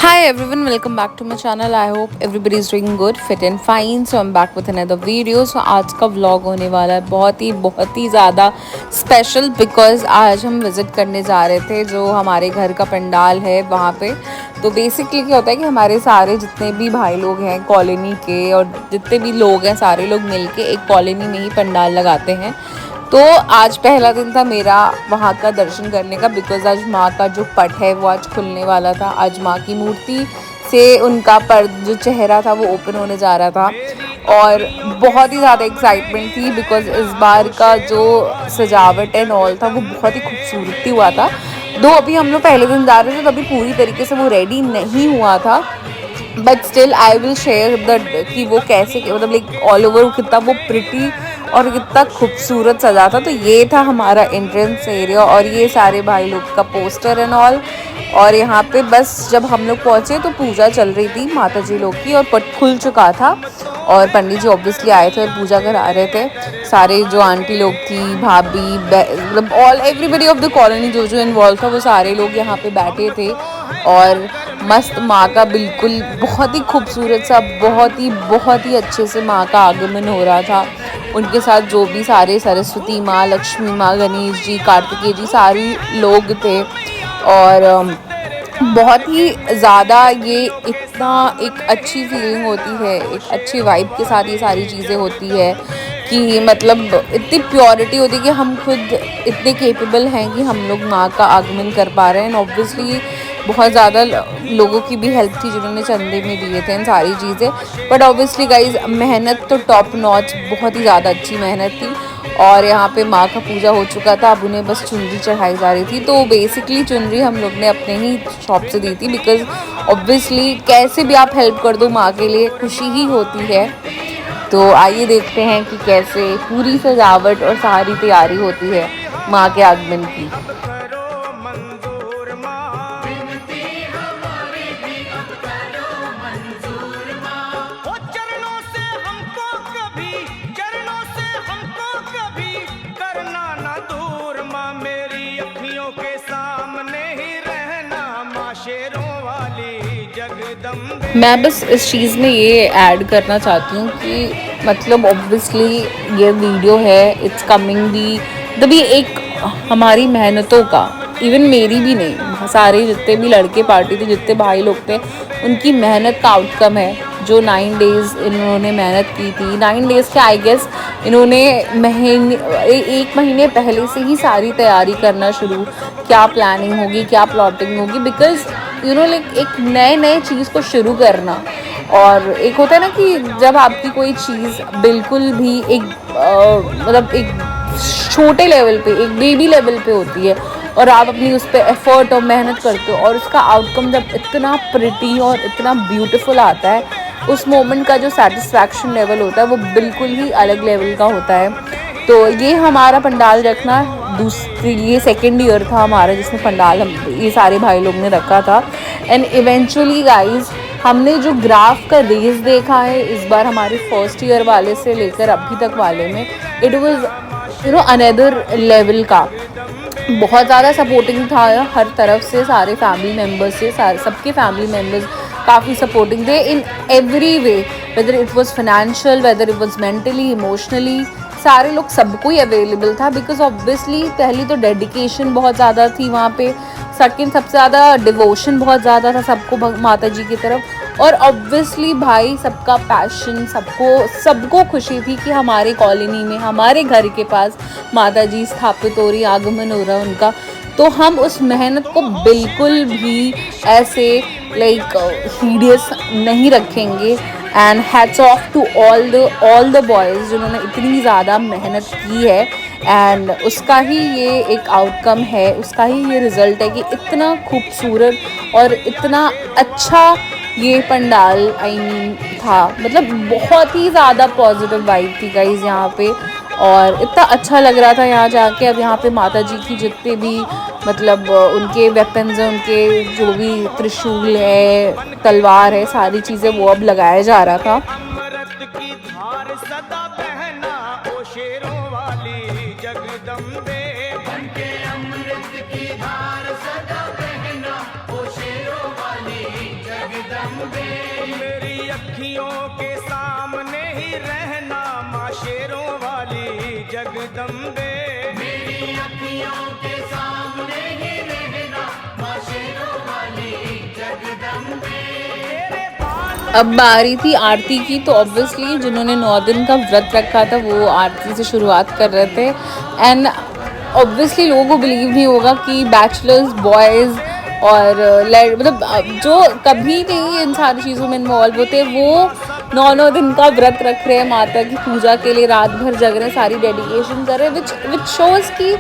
Hi everyone, welcome back to my channel. I hope everybody is doing good, fit and fine. So I'm back with another video. So आज का vlog होने वाला है बहुत ही ज़्यादा स्पेशल बिकॉज आज हम विज़िट करने जा रहे थे जो हमारे घर का पंडाल है वहाँ पे। तो बेसिकली क्या होता है कि हमारे सारे जितने भी भाई लोग हैं कॉलोनी के और जितने भी लोग हैं सारे लोग मिलके एक कॉलोनी में ही पंडाल लगाते हैं। तो आज पहला दिन था मेरा वहाँ का दर्शन करने का बिकॉज़ आज माँ का जो पट है वो आज खुलने वाला था। आज माँ की मूर्ति से उनका पर जो चेहरा था वो ओपन होने जा रहा था और बहुत ही ज़्यादा एक्साइटमेंट थी बिकॉज़ इस बार का जो सजावट एंड ऑल था वो बहुत ही खूबसूरती हुआ था। दो अभी हम लोग पहले दिन जा रहे थे तो अभी पूरी तरीके से वो रेडी नहीं हुआ था, but still I will share the कि वो कैसे मतलब लाइक ऑल ओवर कितना वो प्रिटी और कितना खूबसूरत सजा था। तो ये था हमारा एंट्रेंस एरिया और ये सारे भाई लोग का पोस्टर एंड ऑल। और यहाँ पे बस जब हम लोग पहुँचे तो पूजा चल रही थी माता जी लोग की और पट खुल चुका था और पंडित जी ऑब्वियसली आए थे और पूजा करा रहे थे। सारे जो आंटी लोग थी, भाभी, मतलब all everybody of the colony जो इन्वॉल्व था वो सारे लोग यहाँ पे बैठे थे और मस्त माँ का बिल्कुल बहुत ही खूबसूरत सा बहुत ही अच्छे से माँ का आगमन हो रहा था। उनके साथ जो भी सारे सरस्वती माँ, लक्ष्मी माँ, गणेश जी, कार्तिकेय जी सारे लोग थे और बहुत ही ज़्यादा ये इतना एक अच्छी फीलिंग होती है, एक अच्छी वाइब के साथ ये सारी चीज़ें होती है कि मतलब इतनी प्योरिटी होती है कि हम खुद इतने केपेबल हैं कि हम लोग माँ का आगमन कर पा रहे हैं। ऑब्वियसली बहुत ज़्यादा लोगों की भी हेल्प थी जिन्होंने चंदे में दिए थे इन सारी चीज़ें, बट ऑब्वियसली गाइज मेहनत तो टॉप नॉच, बहुत ही ज़्यादा अच्छी मेहनत थी। और यहाँ पे माँ का पूजा हो चुका था, अब उन्हें बस चुनरी चढ़ाई जा रही थी। तो बेसिकली चुनरी हम लोग ने अपने ही शॉप से दी थी बिकॉज ऑब्वियसली कैसे भी आप हेल्प कर दो माँ के लिए खुशी ही होती है। तो आइए देखते हैं कि कैसे पूरी सजावट और सारी तैयारी होती है माँ के आगमन की। मैं बस इस चीज़ में ये ऐड करना चाहती हूँ कि मतलब ऑब्वियसली ये वीडियो है, इट्स कमिंग दी तभी एक हमारी मेहनतों का, इवन मेरी भी नहीं, सारे जितने भी लड़के पार्टी थे, जितने भाई लोग थे, उनकी मेहनत का आउटकम है। जो 9 डेज़ इन्होंने मेहनत की थी, 9 डेज़ के आई गेस इन्होंने एक महीने पहले से ही सारी तैयारी करना शुरू, क्या प्लानिंग होगी, क्या प्लॉटिंग होगी, बिकॉज यू नो लाइक एक नए चीज़ को शुरू करना। और एक होता है ना कि जब आपकी कोई चीज़ बिल्कुल भी एक मतलब एक छोटे लेवल पे, एक बेबी लेवल पे होती है और आप अपनी उस पर एफर्ट और मेहनत करते हो और उसका आउटकम जब इतना प्रिटी और इतना ब्यूटीफुल आता है, उस मोमेंट का जो सेटिस्फैक्शन लेवल होता है वो बिल्कुल ही अलग लेवल का होता है। तो ये हमारा पंडाल रखना ये सेकेंड ईयर था हमारा जिसमें पंडाल हम ये सारे भाई लोग ने रखा था। एंड इवेंचुअली गाइज हमने जो ग्राफ का रेस देखा है इस बार हमारे फर्स्ट ईयर वाले से लेकर अभी तक वाले में, इट वाज अनदर लेवल का। बहुत ज़्यादा सपोर्टिंग था हर तरफ से, सारे फैमिली मेम्बर्स से, सबके फैमिली मेम्बर्स काफ़ी सपोर्टिंग थे in every way, whether it was financial, whether it was mentally, emotionally, सारे लोग सबको ही अवेलेबल था बिकॉज ऑब्वियसली पहली तो डेडिकेशन बहुत ज़्यादा थी वहाँ पे, सेकंड सबसे ज़्यादा डिवोशन बहुत ज़्यादा था सबको माता जी की तरफ, और ऑब्वियसली भाई सबका पैशन, सबको खुशी थी कि हमारे कॉलोनी में, हमारे घर के पास माता जी स्थापित हो रही, आगमन हो रहा है उनका। तो हम उस मेहनत को बिल्कुल भी ऐसे लाइक सीरियस नहीं रखेंगे। And hats off to all the boys जिन्होंने इतनी ज़्यादा मेहनत की है एंड उसका ही ये एक आउटकम है, उसका ही ये रिज़ल्ट है कि इतना खूबसूरत और इतना अच्छा ये पंडाल था। मतलब बहुत ही ज़्यादा पॉजिटिव वाइब थी गाइज़ यहाँ पे और इतना अच्छा लग रहा था यहाँ जाके। अब यहाँ पे माता जी की जितने भी मतलब उनके वेपन्स हैं, उनके जो भी त्रिशूल है, तलवार है, सारी चीज़ें वो अब लगाया जा रहा था। मेरी अखियों के सामने ही रहना माँ शेरों वाली जगदम्बे। मेरी अखियों के सामने ही रहना माँ शेरों वाली जगदम्बे। अब बारी थी आरती की, तो ऑब्वियसली जिन्होंने 9 दिन का व्रत रखा था वो आरती से शुरुआत कर रहे थे। एंड ऑब्वियसली लोगों को बिलीव नहीं होगा कि बैचलर्स बॉयज़ और मतलब जो कभी नहीं इन सारी चीज़ों में इन्वॉल्व होते वो 9 दिन का व्रत रख रहे हैं माता की पूजा के लिए, रात भर जग रहे हैं, सारी डेडिकेशन कर रहे हैं, विच शोज़ कि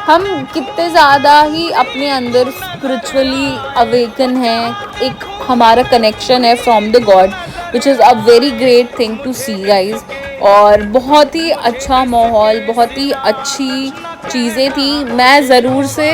हम कितने ज़्यादा ही अपने अंदर स्पिरिचुअली अवेकन हैं। एक हमारा कनेक्शन है from the God, which is a very great thing to see guys. और बहुत ही अच्छा माहौल, बहुत ही अच्छी चीज़ें थी। मैं ज़रूर से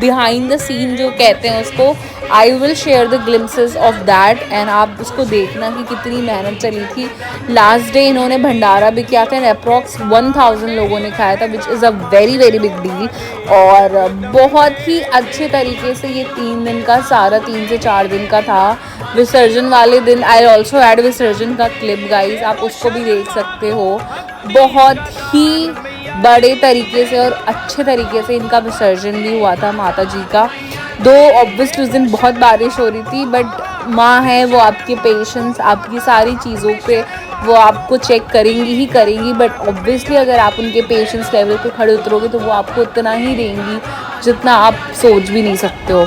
बिहाइंड द सीन जो कहते हैं उसको, I will share the glimpses of that and आप उसको देखना कि कितनी मेहनत चली थी। लास्ट डे इन्होंने भंडारा भी किया था एंड अप्रॉक्स 1000 लोगों ने खाया था, विच is a very very big deal. और बहुत ही अच्छे तरीके से ये 3 दिन का सारा 3 से 4 दिन का था। विसर्जन वाले दिन आई ऑल्सो ऐड विसर्जन का क्लिप गाइज, आप उसको भी देख सकते हो। बहुत ही बड़े तरीके से और अच्छे तरीके से इनका विसर्जन भी हुआ था माता जी का। दो ऑब्वियसली उस दिन बहुत बारिश हो रही थी, बट माँ है वो आपके पेशेंस, आपकी सारी चीज़ों पे वो आपको चेक करेंगी ही करेंगी। बट ऑब्वियसली अगर आप उनके पेशेंस लेवल पे खड़े उतरोगे तो वो आपको उतना ही देंगी जितना आप सोच भी नहीं सकते हो।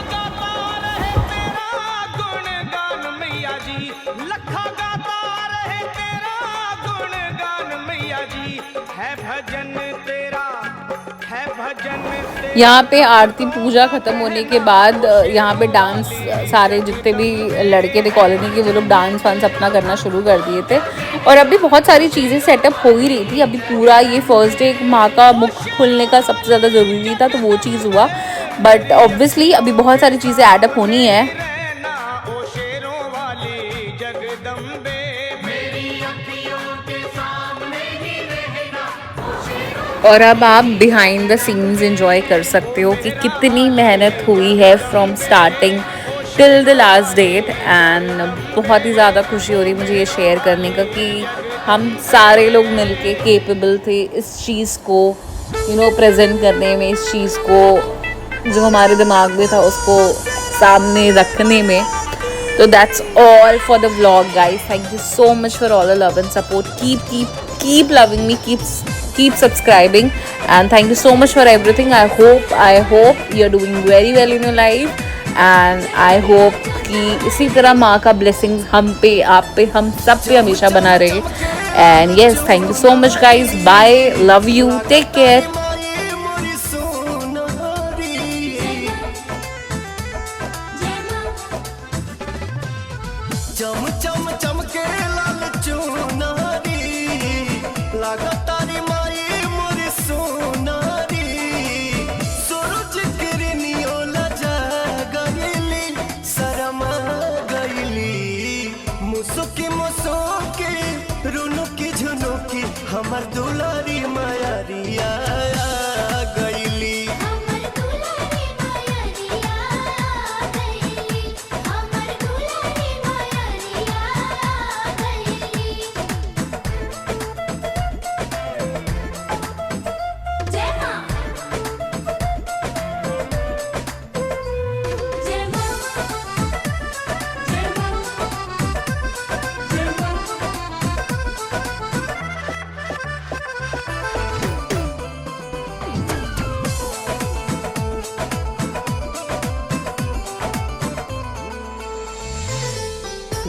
यहाँ पे आरती पूजा ख़त्म होने के बाद यहाँ पे डांस, सारे जितने भी लड़के थे कॉलोनी के वो लोग डांस वांस अपना करना शुरू कर दिए थे। और अभी बहुत सारी चीज़ें सेटअप हो ही रही थी। अभी पूरा ये फर्स्ट डे माँ का मुख खुलने का सबसे ज़्यादा ज़रूरी था, तो वो चीज़ हुआ। बट ऑब्वियसली अभी बहुत सारी चीज़ें एडअप होनी है। और अब आप बिहाइंड द सीन्स एंजॉय कर सकते हो कि कितनी मेहनत हुई है from starting till the last date. And बहुत ही ज़्यादा खुशी हो रही मुझे ये शेयर करने का कि हम सारे लोग मिलके केपेबल थे इस चीज़ को प्रेजेंट करने में, इस चीज़ को जो हमारे दिमाग में था उसको सामने रखने में। तो that's all for the vlog guys. Thank you so much for all the love and support. keep loving me, keep subscribing, and thank you so much for everything. I hope you're doing very well in your life, and I hope कि इसी तरह माँ का blessings हम पे, आप पे, हम सब पे हमेशा बना रहे। And yes, thank you so much guys. Bye, love you, take care. तारी माई मोरी सोनारी, सूरज किरनियो लजा गईली, शरमा गईली, मुसुकी मुसुकी रुनुकी झुनुकी हमर दुलारी मायरिया गईली।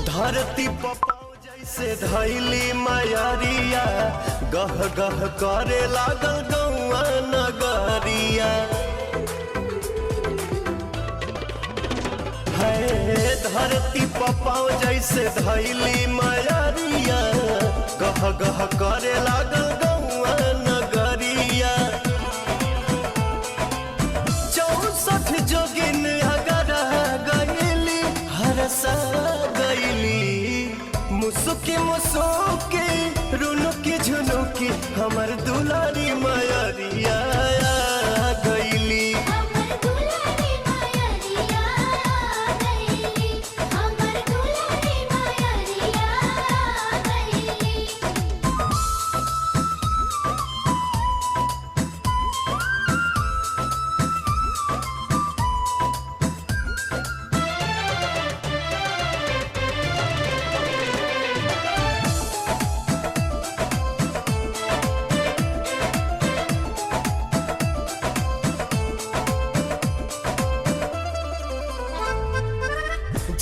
धरती पपाओ जैसे धैली मायरिया, गह गह करे लागल गौआ नगरिया। है धरती पपाओ जैसे धैली मायरिया, गह गह करे लागल गौआ नगरिया। 64 जोगिन अगर गईली हरसा गईली, मुसुकी मुसुकी रुनुकी झुनुकी हमर दुलारी मायरिया गईली। हमर दुलारी मायरिया गईली, हमर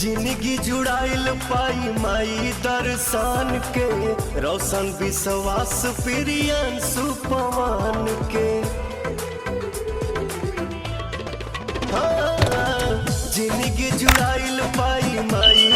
जिंदगी जुड़ाइल पाई माई दर्शन के, रोशन विश्वास प्रियन सुपवान के। हाँ, जिंदगी जुड़ाइल पाई माई